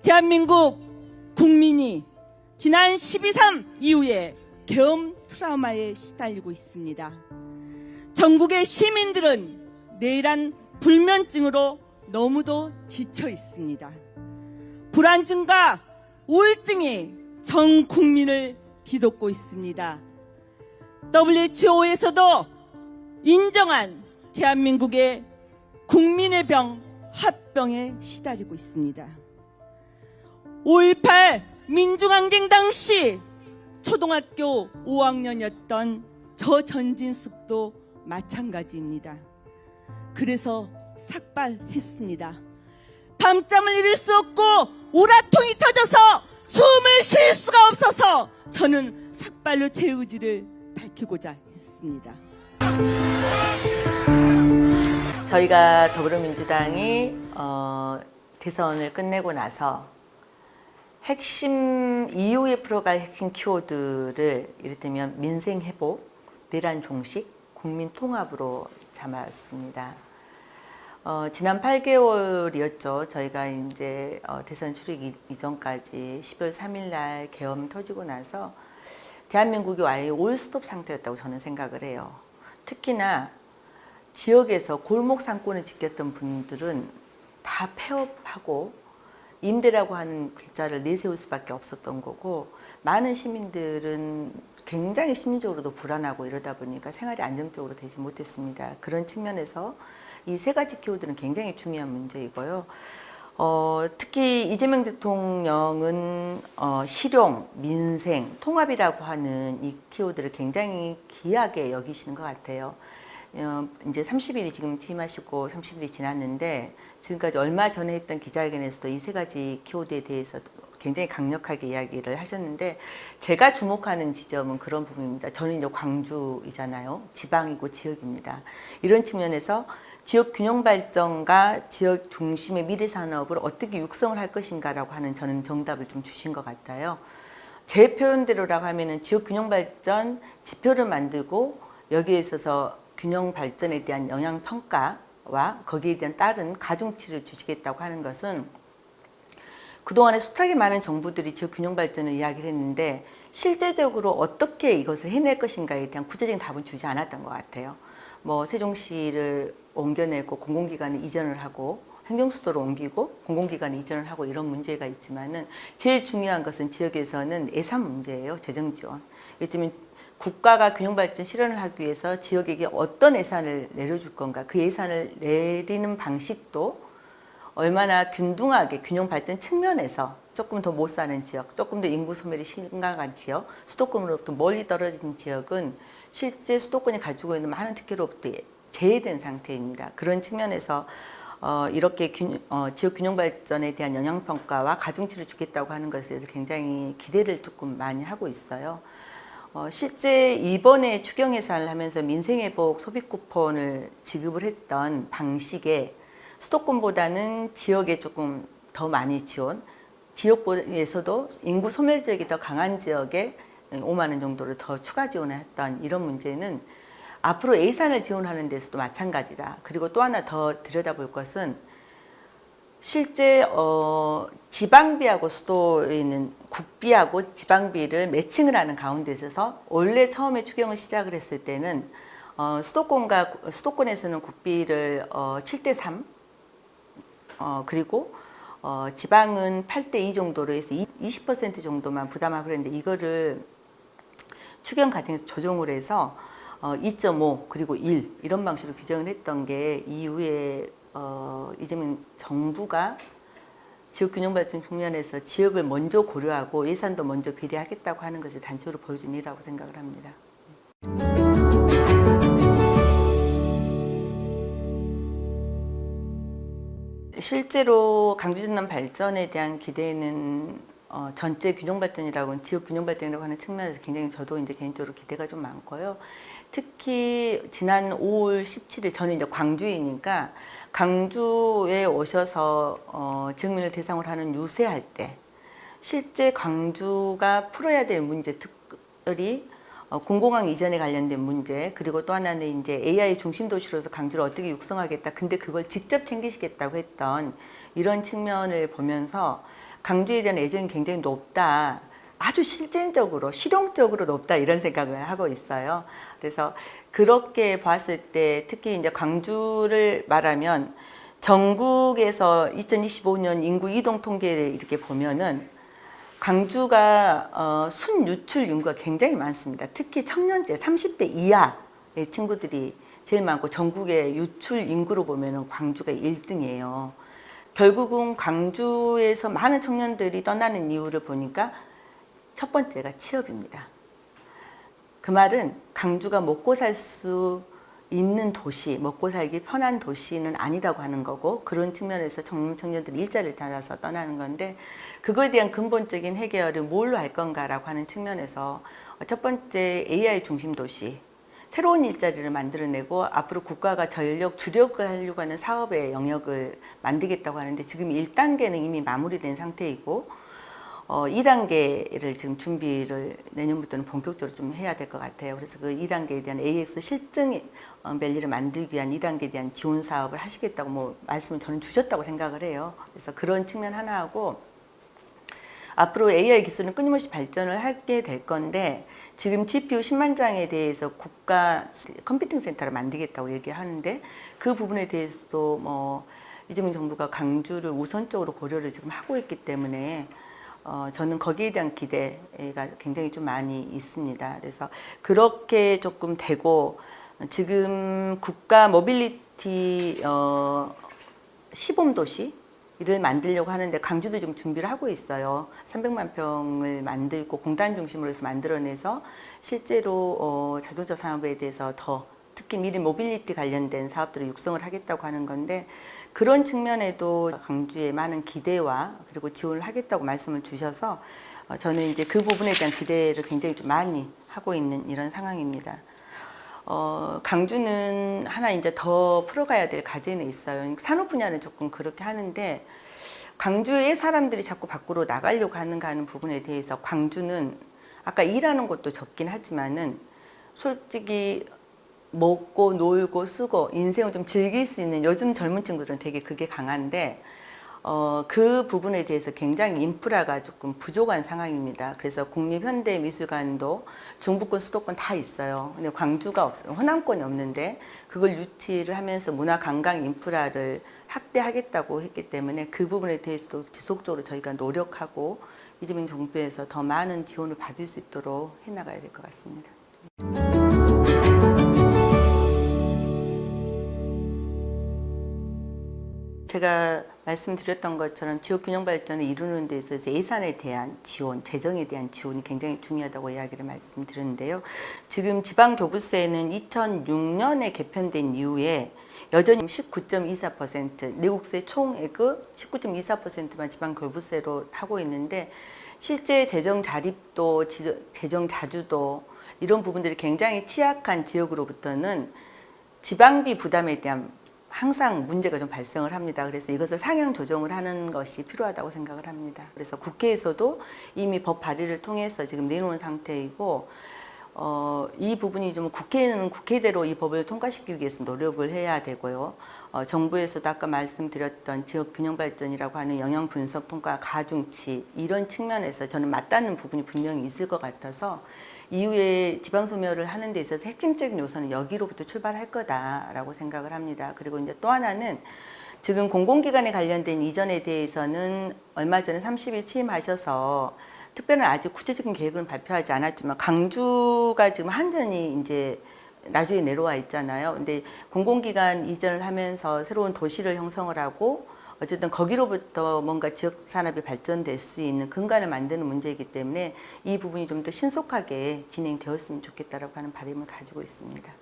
대한민국 국민이 지난 12.3 이후에 계엄 트라우마에 시달리고 있습니다. 전국의 시민들은 내란 불면증으로 너무도 지쳐 있습니다. 불안증과 우울증이 전 국민을 뒤덮고 있습니다. WHO에서도 인정한 대한민국의 국민의 병, 화병에 시달리고 있습니다. 5.18 민중항쟁 당시 초등학교 5학년이었던 저 전진숙도 마찬가지입니다. 그래서 삭발했습니다. 밤잠을 이룰 수 없고 우라통이 터져서 숨을 쉴 수가 없어서 저는 삭발로 제 의지를 밝히고자 했습니다. 저희가 더불어민주당이 대선을 끝내고 나서 핵심 이후에 풀어갈 핵심 키워드를 이를테면 민생 회복, 내란 종식, 국민 통합으로 잡았습니다. 지난 8개월이었죠. 저희가 이제 대선 출입 이전까지 12월 3일 날 계엄 터지고 나서 대한민국이 아예 올스톱 상태였다고 저는 생각을 해요. 특히나 지역에서 골목 상권을 지켰던 분들은 다 폐업하고 임대라고 하는 글자를 내세울 수밖에 없었던 거고, 많은 시민들은 굉장히 심리적으로도 불안하고 이러다 보니까 생활이 안정적으로 되지 못했습니다. 그런 측면에서 이 세 가지 키워드는 굉장히 중요한 문제이고요. 특히 이재명 대통령은 실용, 민생, 통합이라고 하는 이 키워드를 굉장히 귀하게 여기시는 것 같아요. 이제 30일이 지금 취임하시고 30일이 지났는데 지금까지 얼마 전에 했던 기자회견에서도 이 세 가지 키워드에 대해서 굉장히 강력하게 이야기를 하셨는데, 제가 주목하는 지점은 그런 부분입니다. 저는 이제 광주이잖아요. 지방이고 지역입니다. 이런 측면에서 지역 균형 발전과 지역 중심의 미래 산업을 어떻게 육성을 할 것인가라고 하는 저는 정답을 좀 주신 것 같아요. 제 표현대로라고 하면은 지역 균형 발전 지표를 만들고 여기에 있어서 균형 발전에 대한 영향 평가와 거기에 대한 따른 가중치를 주시겠다고 하는 것은, 그동안에 숱하게 많은 정부들이 지역 균형 발전을 이야기를 했는데 실제적으로 어떻게 이것을 해낼 것인가에 대한 구체적인 답은 주지 않았던 것 같아요. 뭐 세종시를 옮겨내고 공공기관을 이전을 하고 행정수도로 옮기고 공공기관을 이전을 하고 이런 문제가 있지만은, 제일 중요한 것은 지역에서는 예산 문제예요. 재정 지원. 예를 국가가 균형발전 실현을 하기 위해서 지역에게 어떤 예산을 내려줄 건가, 그 예산을 내리는 방식도 얼마나 균등하게 균형발전 측면에서 조금 더 못 사는 지역, 조금 더 인구 소멸이 심각한 지역, 수도권으로부터 멀리 떨어진 지역은 실제 수도권이 가지고 있는 많은 특혜로부터 제외된 상태입니다. 그런 측면에서 이렇게 지역 균형 발전에 대한 영향평가와 가중치를 주겠다고 하는 것에 대해서 굉장히 기대를 조금 많이 하고 있어요. 실제 이번에 추경 예산을 하면서 민생회복 소비 쿠폰을 지급을 했던 방식에 수도권보다는 지역에 조금 더 많이 지원, 지역에서도 인구 소멸 지역이 더 강한 지역에 5만 원 정도를 더 추가 지원을 했던 이런 문제는 앞으로 예산을 지원하는 데서도 마찬가지다. 그리고 또 하나 더 들여다볼 것은, 실제 지방비하고 수도에 있는 국비하고 지방비를 매칭을 하는 가운데 있어서 원래 처음에 추경을 시작을 했을 때는 수도권에서는 국비를 7대3 그리고 지방은 8대2 정도로 해서 20% 정도만 부담하고 그랬는데, 이거를 추경 과정에서 조정을 해서 2.5 그리고 1 이런 방식으로 규정을 했던 게, 이후에 이재명 정부가 지역균형발전 측면에서 지역을 먼저 고려하고 예산도 먼저 비례하겠다고 하는 것을 단적으로 보여준 일이라고 생각을 합니다. 실제로 강주 전남 발전에 대한 기대는 전체 균형발전이라고, 지역 균형발전이라고 하는 측면에서 굉장히 저도 이제 개인적으로 기대가 좀 많고요. 특히 지난 5월 17일, 저는 이제 광주이니까 광주에 오셔서 지역민을 대상으로 하는 유세할 때 실제 광주가 풀어야 될 문제, 특별히 공공항 이전에 관련된 문제, 그리고 또 하나는 이제 AI 중심 도시로서 광주를 어떻게 육성하겠다. 근데 그걸 직접 챙기시겠다고 했던 이런 측면을 보면서 광주에 대한 애정이 굉장히 높다. 아주 실질적으로, 실용적으로 높다. 이런 생각을 하고 있어요. 그래서 그렇게 봤을 때 특히 이제 광주를 말하면 전국에서 2025년 인구 이동 통계를 이렇게 보면은 광주가 순유출 인구가 굉장히 많습니다. 특히 청년대 30대 이하의 친구들이 제일 많고 전국의 유출 인구로 보면 광주가 1등이에요. 결국은 광주에서 많은 청년들이 떠나는 이유를 보니까 첫 번째가 취업입니다. 그 말은 광주가 먹고 살 수 있는 도시, 먹고 살기 편한 도시는 아니다고 하는 거고, 그런 측면에서 청년들이 일자리를 찾아서 떠나는 건데, 그거에 대한 근본적인 해결을 뭘로 할 건가라고 하는 측면에서 첫 번째 AI 중심 도시, 새로운 일자리를 만들어내고 앞으로 국가가 전력 주력을 하려고 하는 사업의 영역을 만들겠다고 하는데, 지금 1단계는 이미 마무리된 상태이고 2단계를 지금 준비를 내년부터는 본격적으로 좀 해야 될 것 같아요. 그래서 그 2단계에 대한 AX 실증 밸리를 만들기 위한 2단계에 대한 지원 사업을 하시겠다고 뭐 말씀을 저는 주셨다고 생각을 해요. 그래서 그런 측면 하나하고, 앞으로 AI 기술은 끊임없이 발전을 하게 될 건데, 지금 GPU 10만 장에 대해서 국가 컴퓨팅 센터를 만들겠다고 얘기하는데, 그 부분에 대해서도 뭐 이재명 정부가 광주를 우선적으로 고려를 지금 하고 있기 때문에 저는 거기에 대한 기대가 굉장히 좀 많이 있습니다. 그래서 그렇게 조금 되고, 지금 국가 모빌리티 시범 도시를 만들려고 하는데 광주도 좀 준비를 하고 있어요. 300만 평을 만들고 공단 중심으로 해서 만들어내서 실제로 자동차 산업에 대해서 더 특히 미래 모빌리티 관련된 사업들을 육성을 하겠다고 하는 건데, 그런 측면에도 광주에 많은 기대와 그리고 지원을 하겠다고 말씀을 주셔서 저는 이제 그 부분에 대한 기대를 굉장히 좀 많이 하고 있는 이런 상황입니다. 광주는 하나 이제 더 풀어가야 될 과제는 있어요. 산업 분야는 조금 그렇게 하는데, 광주의 사람들이 자꾸 밖으로 나가려고 하는가 하는 부분에 대해서 광주는 아까 일하는 것도 적긴 하지만은 솔직히 먹고 놀고 쓰고 인생을 좀 즐길 수 있는, 요즘 젊은 친구들은 되게 그게 강한데 그 부분에 대해서 굉장히 인프라가 조금 부족한 상황입니다. 그래서 국립현대미술관도 중부권, 수도권 다 있어요. 근데 광주가 없어요. 호남권이 없는데 그걸 유치를 하면서 문화관광 인프라를 확대하겠다고 했기 때문에 그 부분에 대해서도 지속적으로 저희가 노력하고 이재명 정부에서 더 많은 지원을 받을 수 있도록 해나가야 될 것 같습니다. 제가 말씀드렸던 것처럼 지역균형 발전을 이루는 데 있어서 예산에 대한 지원, 재정에 대한 지원이 굉장히 중요하다고 이야기를 말씀드렸는데요. 지금 지방교부세는 2006년에 개편된 이후에 여전히 19.24%, 내국세 총액의 19.24%만 지방교부세로 하고 있는데, 실제 재정 자립도, 재정 자주도 이런 부분들이 굉장히 취약한 지역으로부터는 지방비 부담에 대한 항상 문제가 좀 발생을 합니다. 그래서 이것을 상향 조정을 하는 것이 필요하다고 생각을 합니다. 그래서 국회에서도 이미 법 발의를 통해서 지금 내놓은 상태이고, 이 부분이 좀 국회는 국회대로 이 법을 통과시키기 위해서 노력을 해야 되고요. 정부에서도 아까 말씀드렸던 지역 균형 발전이라고 하는 영향 분석 통과 가중치, 이런 측면에서 저는 맞닿는 부분이 분명히 있을 것 같아서 이후에 지방소멸을 하는 데 있어서 핵심적인 요소는 여기로부터 출발할 거다라고 생각을 합니다. 그리고 이제 또 하나는 지금 공공기관에 관련된 이전에 대해서는 얼마 전에 30일 취임하셔서 특별한 아직 구체적인 계획은 발표하지 않았지만, 광주가 지금 한전이 이제 나중에 내려와 있잖아요. 근데 공공기관 이전을 하면서 새로운 도시를 형성을 하고 어쨌든 거기로부터 뭔가 지역 산업이 발전될 수 있는 근간을 만드는 문제이기 때문에 이 부분이 좀 더 신속하게 진행되었으면 좋겠다라고 하는 바람을 가지고 있습니다.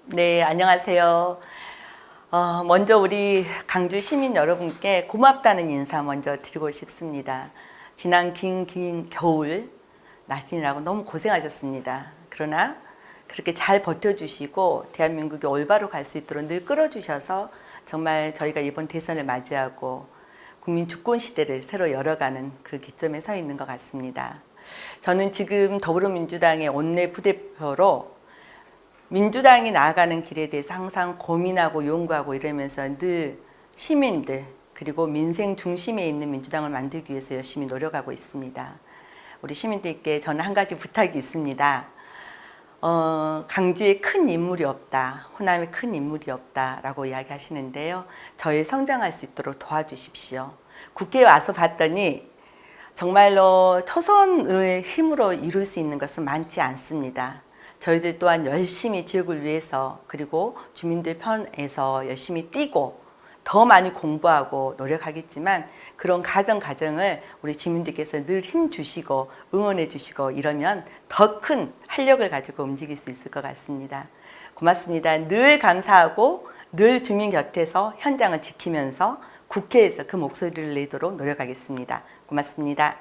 네, 안녕하세요. 먼저 우리 광주 시민 여러분께 고맙다는 인사 먼저 드리고 싶습니다. 지난 긴 겨울 낮이라고 너무 고생하셨습니다. 그러나 그렇게 잘 버텨주시고 대한민국이 올바로 갈 수 있도록 늘 끌어주셔서 정말 저희가 이번 대선을 맞이하고 국민 주권 시대를 새로 열어가는 그 기점에 서 있는 것 같습니다. 저는 지금 더불어민주당의 원내 부대표로 민주당이 나아가는 길에 대해서 항상 고민하고 연구하고 이러면서 늘 시민들 그리고 민생 중심에 있는 민주당을 만들기 위해서 열심히 노력하고 있습니다. 우리 시민들께 저는 한 가지 부탁이 있습니다. 강주에 큰 인물이 없다, 호남에 큰 인물이 없다라고 이야기하시는데요. 저희 성장할 수 있도록 도와주십시오. 국회에 와서 봤더니 정말로 초선의 힘으로 이룰 수 있는 것은 많지 않습니다. 저희들 또한 열심히 지역을 위해서 그리고 주민들 편에서 열심히 뛰고 더 많이 공부하고 노력하겠지만 그런 과정을 우리 주민들께서 늘 힘주시고 응원해 주시고 이러면 더 큰 활력을 가지고 움직일 수 있을 것 같습니다. 고맙습니다. 늘 감사하고 늘 주민 곁에서 현장을 지키면서 국회에서 그 목소리를 내도록 노력하겠습니다. 고맙습니다.